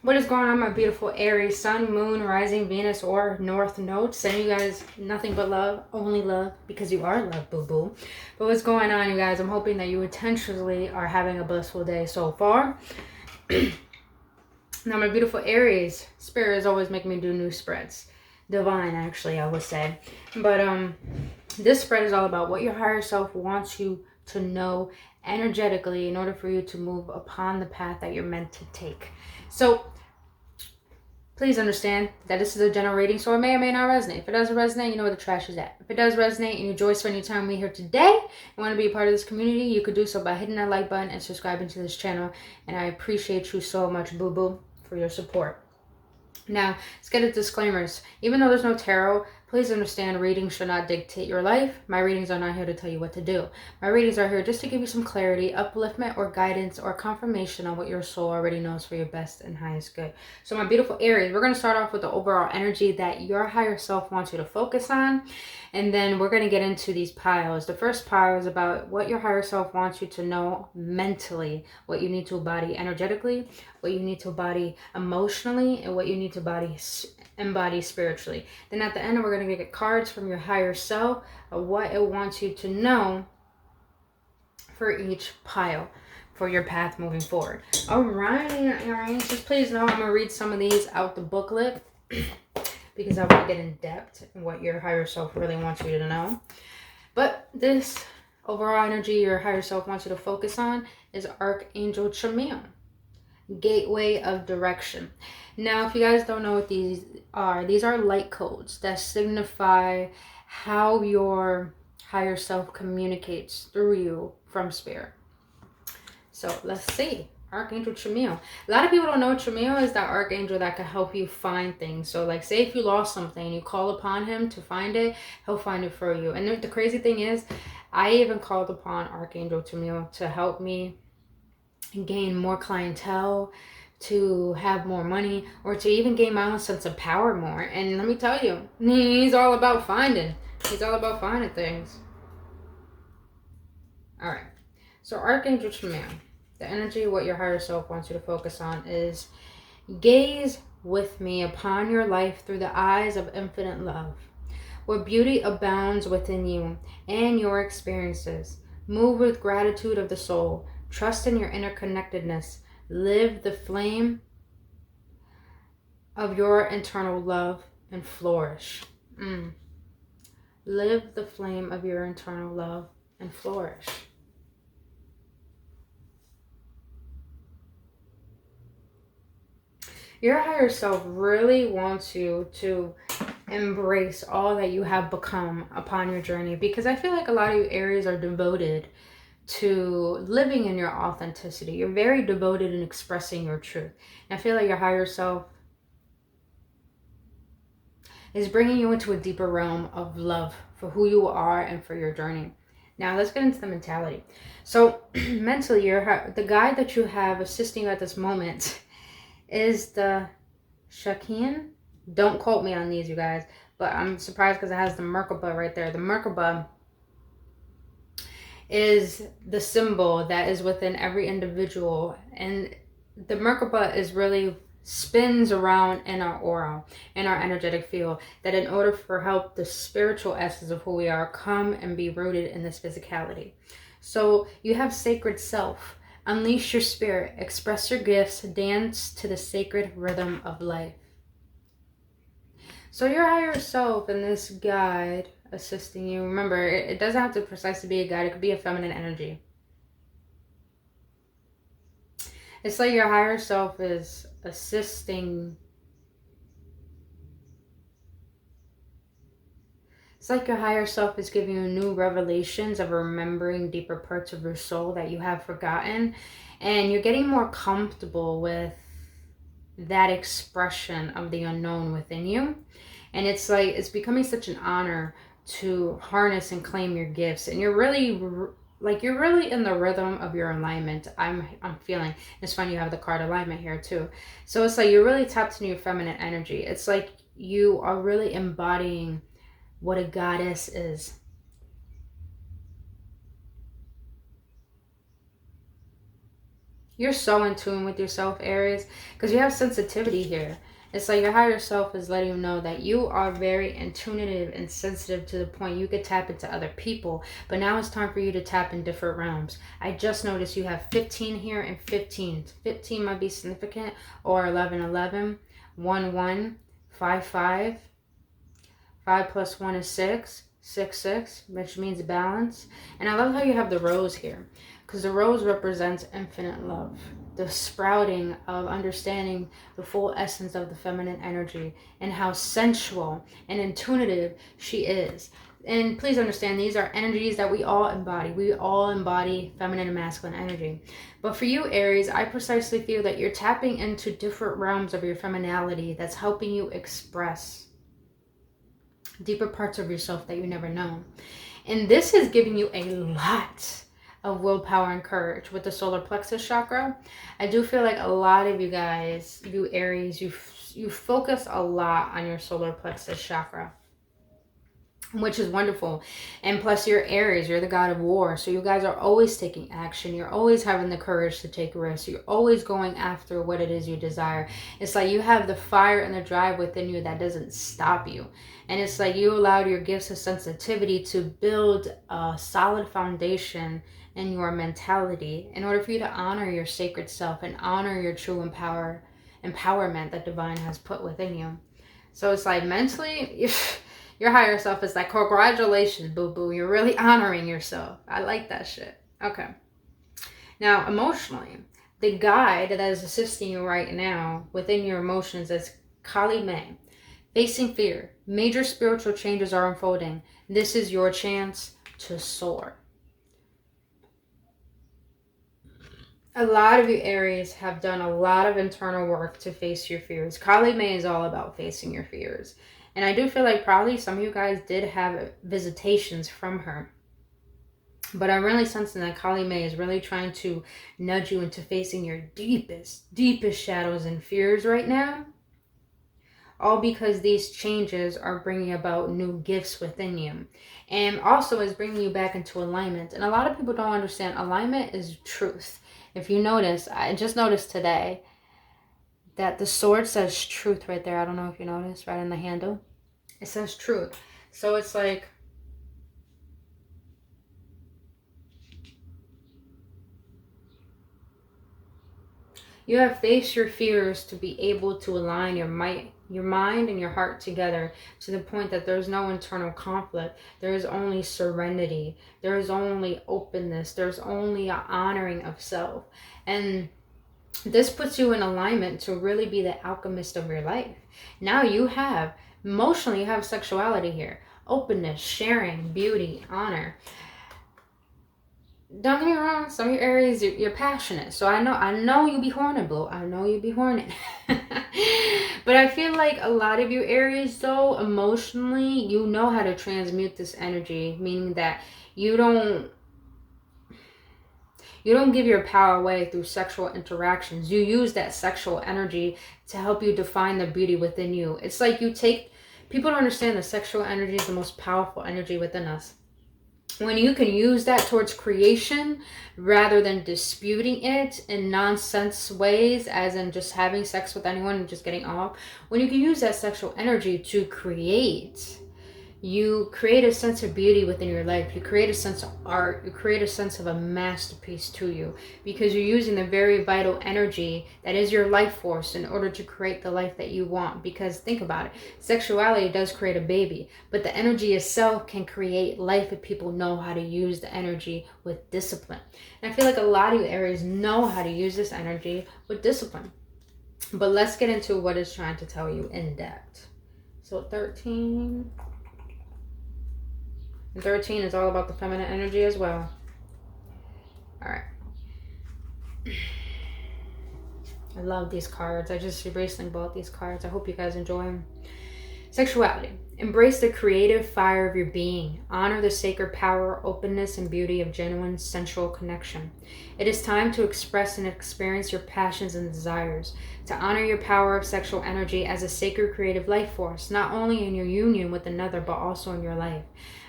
What is going on, my beautiful Aries, Sun, Moon, Rising, Venus, or North Node? Sending you guys nothing but love, only love, because you are love, boo-boo. But what's going on, you guys? I'm hoping that you intentionally are having a blissful day so far. Now, my beautiful Aries, Spirit is always making me do new spreads. Divine, actually, I would say. But this spread is all about what your higher self wants you to know energetically in order for you to move upon the path that you're meant to take. So please understand that this is a general reading, so it may or may not resonate. If it doesn't resonate, you know where the trash is at. If it does resonate and you enjoy spending time with me here today and want to be a part of this community, you could do so by hitting that like button and subscribing to this channel. And I appreciate you so much, boo-boo, for your support. Now, let's get into disclaimers. Even though there's no tarot, please understand readings should not dictate your life. My readings are not here to tell you what to do. My readings are here just to give you some clarity, upliftment, or guidance, or confirmation on what your soul already knows for your best and highest good. So my beautiful Aries, we're going to start off with the overall energy that your higher self wants you to focus on. And then we're going to get into these piles. The first pile is about what your higher self wants you to know mentally, what you need to embody energetically, what you need to embody emotionally, and what you need to embody spiritually. Then at the end, we're going to get cards from your higher self of what it wants you to know for each pile for your path moving forward. All right, Aries, just please know I'm going to read some of these out the booklet because I want to get in depth in what your higher self really wants you to know. But this overall energy your higher self wants you to focus on is Archangel Chamuel, Gateway of Direction. Now, if you guys don't know what these are light codes that signify how your higher self communicates through you from spirit. So let's see. Archangel Chamuel. A lot of people don't know Chamuel is that archangel that can help you find things. So like, say if you lost something and you call upon him to find it, he'll find it for you. And the crazy thing is, I even called upon Archangel Chamuel to help me gain more clientele, to have more money, or to even gain my own sense of power more. And let me tell you, he's all about finding. He's all about finding things. All right. So Archangel Chamuel, the energy, what your higher self wants you to focus on is gaze with me upon your life through the eyes of infinite love, where beauty abounds within you and your experiences. Move with gratitude of the soul. Trust in your interconnectedness. Live the flame of your internal love and flourish. Live the flame of your internal love and flourish. Your higher self really wants you to embrace all that you have become upon your journey, because I feel like a lot of you Aries are devoted to living in your authenticity. You're very devoted in expressing your truth. And I feel like your higher self is bringing you into a deeper realm of love for who you are and for your journey. Now let's get into the mentality. So mentally, the guide that you have assisting you at this moment is the Shakin. Don't quote me on these, you guys, but I'm surprised because it has the Merkaba right there. The Merkaba is the symbol that is within every individual, and the Merkaba is really spins around in our aura, in our energetic field, that in order for help the spiritual essence of who we are come and be rooted in this physicality. So you have sacred self. Unleash your spirit, express your gifts, dance to the sacred rhythm of life. So your higher self and this guide assisting you, remember, it doesn't have to precisely be a guide. It could be a feminine energy. It's like your higher self is assisting. It's like your higher self is giving you new revelations of remembering deeper parts of your soul that you have forgotten. And you're getting more comfortable with that expression of the unknown within you. And it's like, it's becoming such an honor to harness and claim your gifts. And you're really in the rhythm of your alignment. I'm feeling. It's funny you have the card alignment here too. So it's like you're really tapped into your feminine energy. It's like you are really embodying what a goddess is. You're so in tune with yourself, Aries, because you have sensitivity here. It's like your higher self is letting you know that you are very intuitive and sensitive to the point you could tap into other people. But now it's time for you to tap in different realms. I just noticed you have 15 here and 15. 15 might be significant, or 11, 11, 1, 1, 5, 5. 5 plus 1 is 6. 6, 6, which means balance. And I love how you have the rose here, because the rose represents infinite love, the sprouting of understanding the full essence of the feminine energy and how sensual and intuitive she is. And please understand, these are energies that we all embody. We all embody feminine and masculine energy. But for you, Aries, I precisely feel that you're tapping into different realms of your femininity that's helping you express deeper parts of yourself that you never know. And this is giving you a lot of willpower and courage with the solar plexus chakra. I do feel like a lot of you guys, you Aries, you focus a lot on your solar plexus chakra, which is wonderful. And plus you're Aries, you're the god of war. So you guys are always taking action. You're always having the courage to take risks. You're always going after what it is you desire. It's like you have the fire and the drive within you that doesn't stop you. And it's like you allowed your gifts of sensitivity to build a solid foundation in your mentality in order for you to honor your sacred self and honor your true empowerment that divine has put within you. So it's like mentally, your higher self is like, congratulations, boo-boo. You're really honoring yourself. I like that shit. Okay. Now, emotionally, the guide that is assisting you right now within your emotions is Kali May. Facing fear. Major spiritual changes are unfolding. This is your chance to soar. A lot of you Aries have done a lot of internal work to face your fears. Kali May is all about facing your fears. And I do feel like probably some of you guys did have visitations from her. But I'm really sensing that Kali May is really trying to nudge you into facing your deepest shadows and fears right now. All because these changes are bringing about new gifts within you. And also is bringing you back into alignment. And a lot of people don't understand alignment is truth. If you notice, I just noticed today that the sword says truth right there. I don't know if you noticed, right in the handle. It says truth. So it's like, you have faced your fears to be able to align your mind and your heart together to the point that there's no internal conflict. There is only serenity. There is only openness. There's only an honoring of self. And this puts you in alignment to really be the alchemist of your life. Now you have, emotionally, you have sexuality here. Openness, sharing, beauty, honor. Don't get me wrong, some of your Aries, you're passionate. So I know you be horny, boo. I know you be horny. But I feel like a lot of you Aries, though, emotionally, you know how to transmute this energy. Meaning that you don't give your power away through sexual interactions. You use that sexual energy to help you define the beauty within you. It's like people don't understand that sexual energy is the most powerful energy within us. When you can use that towards creation rather than disputing it in nonsense ways, as in just having sex with anyone and just getting off, when you can use that sexual energy to create, you create a sense of beauty within your life. You create a sense of art. You create a sense of a masterpiece to you, because you're using the very vital energy that is your life force in order to create the life that you want. Because think about it, sexuality does create a baby, but the energy itself can create life if people know how to use the energy with discipline. And I feel like a lot of you Aries know how to use this energy with discipline. But let's get into what it's trying to tell you in depth. So 13... and 13 is all about the feminine energy as well. All right. I love these cards. I just recently bought these cards. I hope you guys enjoy them. Sexuality. Embrace the creative fire of your being. Honor the sacred power, openness, and beauty of genuine sensual connection. It is time to express and experience your passions and desires, to honor your power of sexual energy as a sacred creative life force, not only in your union with another, but also in your life.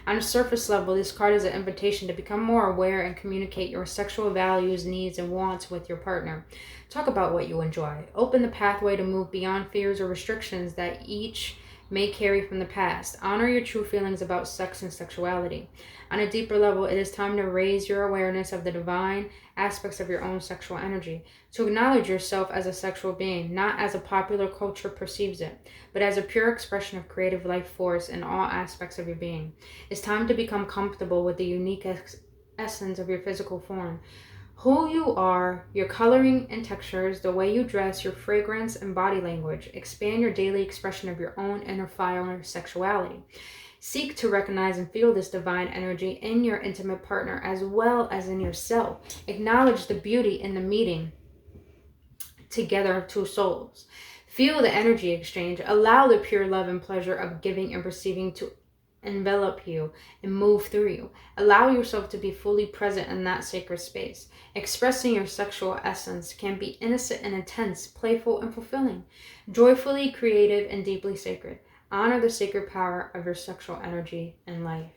On a surface level, this card is an invitation to become more aware and communicate your sexual values, needs, and wants with your partner. Talk about what you enjoy. Open the pathway to move beyond fears or restrictions that each may carry from the past. Honor your true feelings about sex and sexuality. On a deeper level, it is time to raise your awareness of the divine aspects of your own sexual energy, to acknowledge yourself as a sexual being, not as a popular culture perceives it, but as a pure expression of creative life force in all aspects of your being. It's time to become comfortable with the unique essence of your physical form. Who you are, your coloring and textures, the way you dress, your fragrance and body language. Expand your daily expression of your own inner fire sexuality. Seek to recognize and feel this divine energy in your intimate partner as well as in yourself. Acknowledge the beauty in the meeting together of two souls. Feel the energy exchange. Allow the pure love and pleasure of giving and receiving to envelop you and move through you. Allow yourself to be fully present in that sacred space. Expressing your sexual essence can be innocent and intense, playful and fulfilling, joyfully creative and deeply sacred. Honor the sacred power of your sexual energy and life.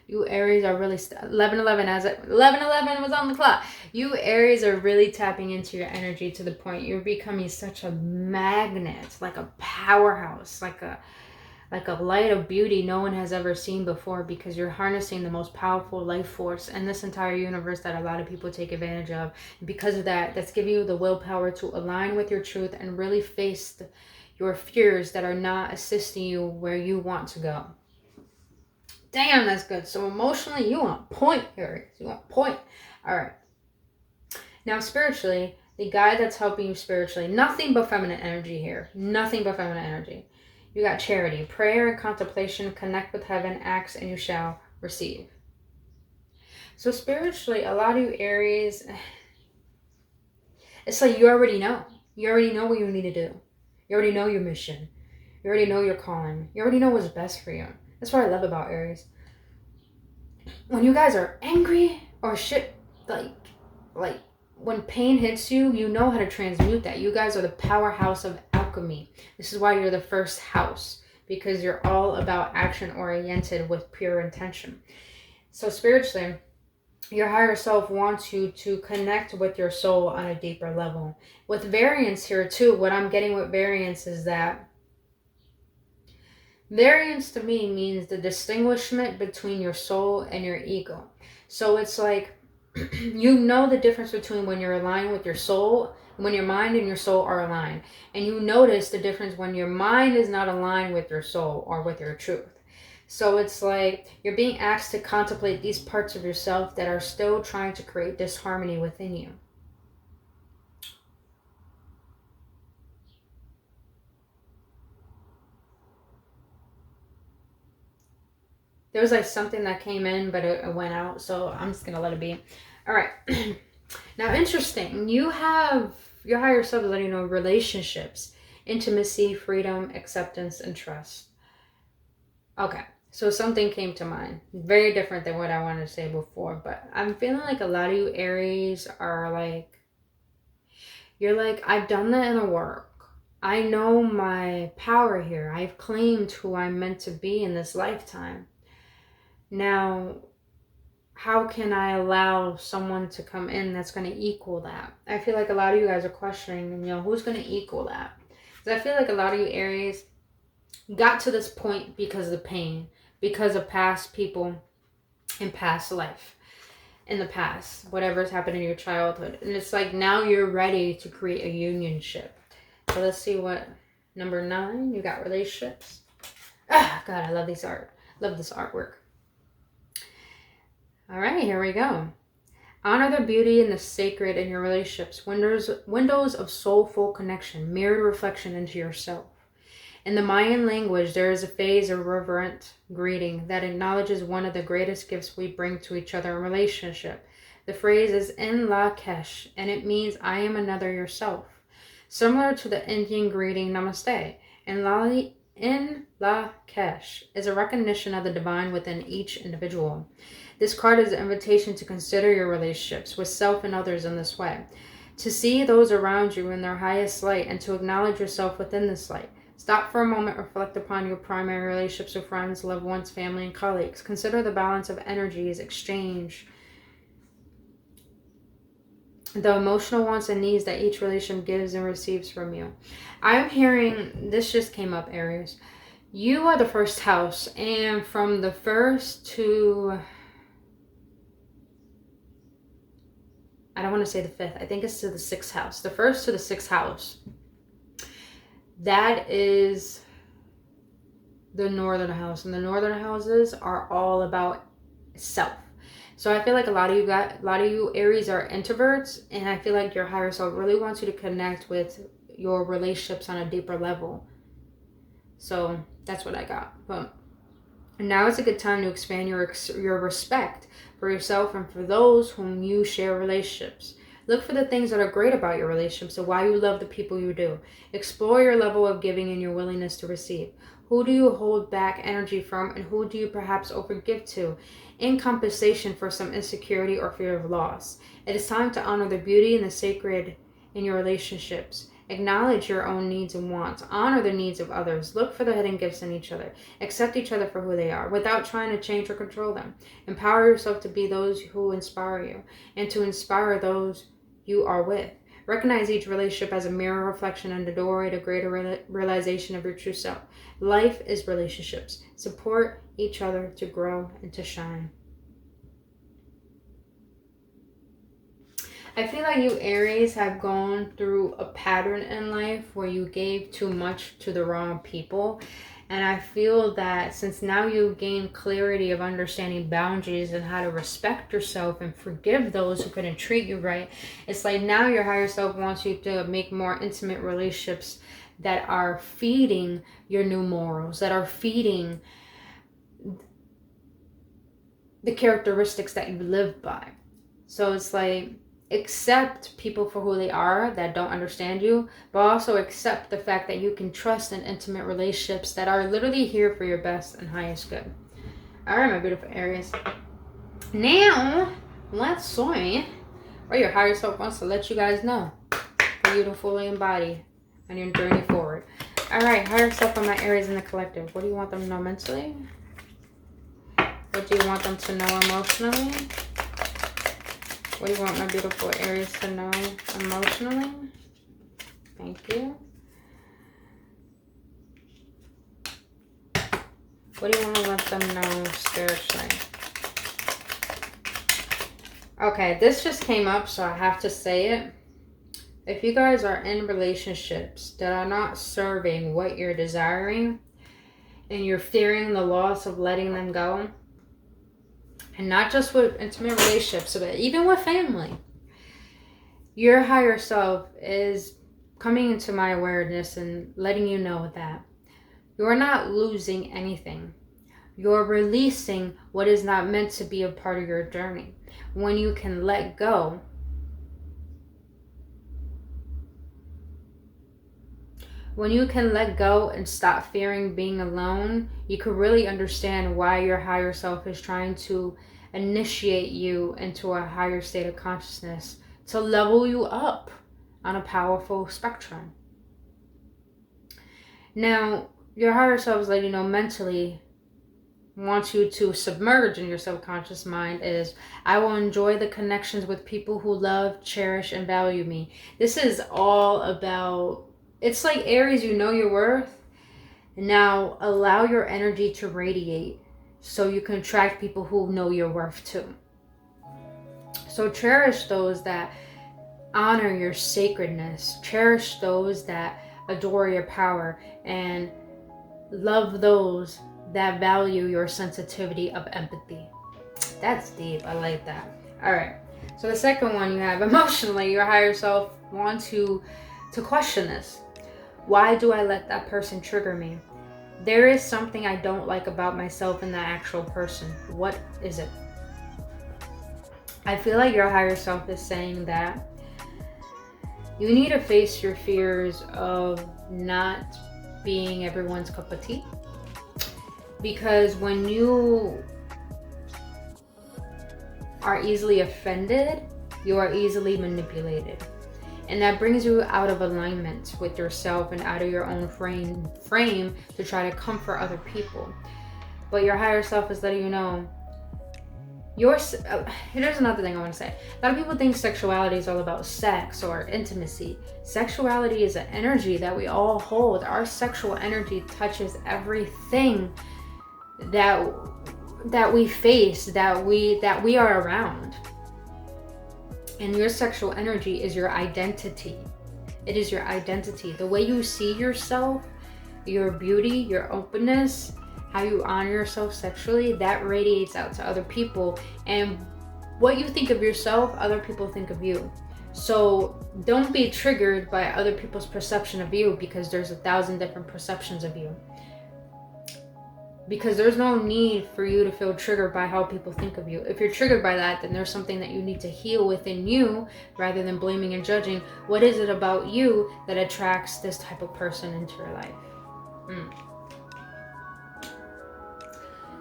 You Aries are really 11:11 as 11:11 was on the clock. You Aries are really tapping into your energy to the point you're becoming such a magnet, like a powerhouse, like a light of beauty no one has ever seen before, because you're harnessing the most powerful life force in this entire universe that a lot of people take advantage of. And because of that, that's giving you the willpower to align with your truth and really face your fears that are not assisting you where you want to go. Damn, that's good. So emotionally, you on point, Aries. You on point. All right. Now, spiritually, the guy that's helping you spiritually, nothing but feminine energy here. Nothing but feminine energy. You got charity, prayer and contemplation, connect with heaven, ask and you shall receive. So spiritually, a lot of you Aries, it's like you already know. You already know what you need to do. You already know your mission. You already know your calling. You already know what's best for you. That's what I love about Aries. When you guys are angry or shit, like when pain hits you, you know how to transmute that. You guys are the powerhouse of alchemy. This is why you're the first house, because you're all about action oriented with pure intention. So spiritually, your higher self wants you to connect with your soul on a deeper level. With variance here too, what I'm getting with variance is that variance to me means the distinguishment between your soul and your ego. So it's like, you know the difference between when you're aligned with your soul, when your mind and your soul are aligned. And you notice the difference when your mind is not aligned with your soul or with your truth. So it's like you're being asked to contemplate these parts of yourself that are still trying to create disharmony within you. There was like something that came in, but it went out. So I'm just going to let it be. All right. Now, interesting. You have your higher self is letting you know relationships, intimacy, freedom, acceptance, and trust. Okay. So something came to mind. Very different than what I wanted to say before. But I'm feeling like a lot of you Aries are like, you're like, I've done the inner work. I know my power here. I've claimed who I'm meant to be in this lifetime. Now, how can I allow someone to come in that's going to equal that? I feel like a lot of you guys are questioning, who's going to equal that? Because I feel like a lot of you Aries got to this point because of the pain, because of past people in past life, in the past, whatever's happened in your childhood. And it's like now you're ready to create a unionship. So let's see what, number 9, you got relationships. Ah, God, I love this artwork. All right, here we go. Honor the beauty and the sacred in your relationships. Windows of soulful connection, mirrored reflection into yourself. In the Mayan language, there is a phase of reverent greeting that acknowledges one of the greatest gifts we bring to each other in relationship. The phrase is in la kesh, and it means I am another yourself. Similar to the Indian greeting namaste, And in Lakesh is a recognition of the divine within each individual. This card is an invitation to consider your relationships with self and others in this way, to see those around you in their highest light and to acknowledge yourself within this light. Stop for a moment, reflect upon your primary relationships with friends, loved ones, family, and colleagues. Consider the balance of energies, exchange, the emotional wants and needs that each relationship gives and receives from you. I'm hearing, this just came up, Aries. You are the first house, and from the first to, I don't want to say the fifth, I think it's to the sixth house. The first to the sixth house, that is the northern house. And the northern houses are all about self. So I feel like a lot of you Aries are introverts, and I feel like your higher self really wants you to connect with your relationships on a deeper level. So that's what I got. But now is a good time to expand your respect for yourself and for those whom you share relationships. Look for the things that are great about your relationships and why you love the people you do. Explore your level of giving and your willingness to receive. Who do you hold back energy from, and who do you perhaps overgive to in compensation for some insecurity or fear of loss? It is time to honor the beauty and the sacred in your relationships. Acknowledge your own needs and wants. Honor the needs of others. Look for the hidden gifts in each other. Accept each other for who they are without trying to change or control them. Empower yourself to be those who inspire you and to inspire those you are with. Recognize each relationship as a mirror reflection and a doorway to greater realization of your true self. Life is relationships. Support each other to grow and to shine. I feel like you Aries have gone through a pattern in life where you gave too much to the wrong people. And I feel that since now you've gained clarity of understanding boundaries and how to respect yourself and forgive those who couldn't treat you right, it's like now your higher self wants you to make more intimate relationships that are feeding your new morals, that are feeding the characteristics that you live by. So it's like, accept people for who they are that don't understand you, but also accept the fact that you can trust in intimate relationships that are literally here for your best and highest good. All right, my beautiful Aries. Now, let's see what your higher self wants to let you guys know for you to fully embody on your journey forward. All right, higher self on my Aries in the collective. What do you want them to know mentally? What do you want them to know emotionally? What do you want my beautiful Aries to know emotionally? Thank you. What do you want to let them know spiritually? Okay, this just came up, so I have to say it. If you guys are in relationships that are not serving what you're desiring, and you're fearing the loss of letting them go, and not just with intimate relationships, but even with family, your higher self is coming into my awareness and letting you know that you're not losing anything. You're releasing what is not meant to be a part of your journey. When you can let go, and stop fearing being alone, you can really understand why your higher self is trying to initiate you into a higher state of consciousness to level you up on a powerful spectrum. Now, your higher self is letting you know mentally wants you to submerge in your subconscious mind is, I will enjoy the connections with people who love, cherish, and value me. This is all about, it's like Aries, you know your worth. Now allow your energy to radiate so you can attract people who know your worth too. So cherish those that honor your sacredness. Cherish those that adore your power, and love those that value your sensitivity of empathy. That's deep. I like that. All right. So the second one you have, emotionally, your higher self wants you to question this. Why do I let that person trigger me? There is something I don't like about myself in that actual person. What is it? I feel like your higher self is saying that you need to face your fears of not being everyone's cup of tea. Because when you are easily offended, you are easily manipulated. And that brings you out of alignment with yourself and out of your own frame to try to comfort other people. But your higher self is letting you know, here's another thing I want to say. A lot of people think sexuality is all about sex or intimacy. Sexuality is an energy that we all hold. Our sexual energy touches everything that we face, that we are around. And your sexual energy is your identity. It is your identity. The way you see yourself, your beauty, your openness, how you honor yourself sexually, that radiates out to other people. And what you think of yourself, other people think of you. So don't be triggered by other people's perception of you, because there's 1,000 different perceptions of you. Because there's no need for you to feel triggered by how people think of you. If you're triggered by that, then there's something that you need to heal within you, rather than blaming and judging. What is it about you that attracts this type of person into your life?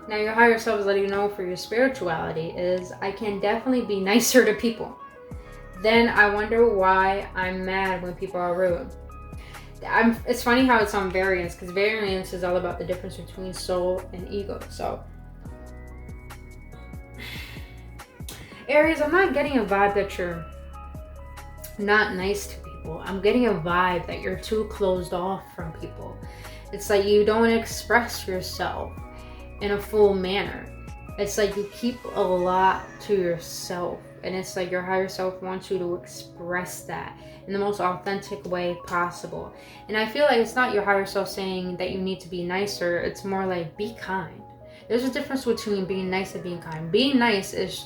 Now your higher self is letting you know for your spirituality is, I can definitely be nicer to people. Then I wonder why I'm mad when people are rude. It's funny how it's on variance, because variance is all about the difference between soul and ego. So Aries, I'm not getting a vibe that you're not nice to people. I'm getting a vibe that you're too closed off from people. It's like you don't express yourself in a full manner. It's like you keep a lot to yourself, and it's like your higher self wants you to express that in the most authentic way possible. And I feel like it's not your higher self saying that you need to be nicer. It's more like, be kind. There's a difference between being nice and being kind. Being nice is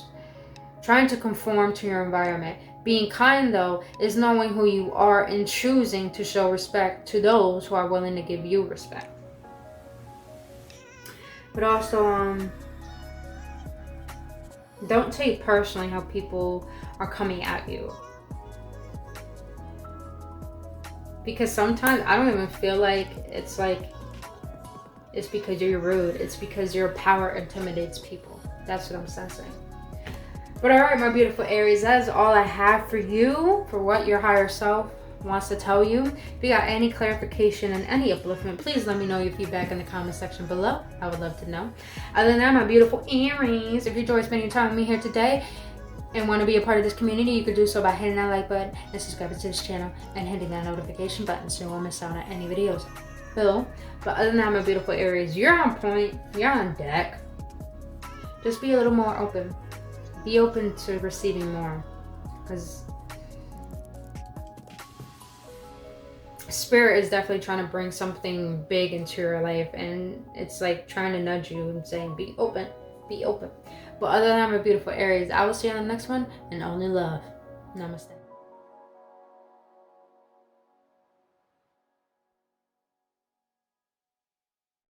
trying to conform to your environment. Being kind, though, is knowing who you are and choosing to show respect to those who are willing to give you respect. But also, don't take personally how people are coming at you. Because sometimes I don't even feel like it's because you're rude. It's because your power intimidates people. That's what I'm sensing. But alright, my beautiful Aries, that is all I have for you, for what your higher self wants to tell you. If you got any clarification and any upliftment, please let me know your feedback in the comment section below. I would love to know. Other than that, my beautiful Aries, if you enjoyed spending time with me here today and want to be a part of this community, you could do so by hitting that like button and subscribing to this channel and hitting that notification button so you won't miss out on any videos. But other than that, my beautiful Aries, you're on point. You're on deck. Just be a little more open. Be open to receiving more, because Spirit is definitely trying to bring something big into your life, and it's like trying to nudge you and saying, be open, be open. But other than that, my beautiful Aries, I will see you on the next one, and only love. Namaste.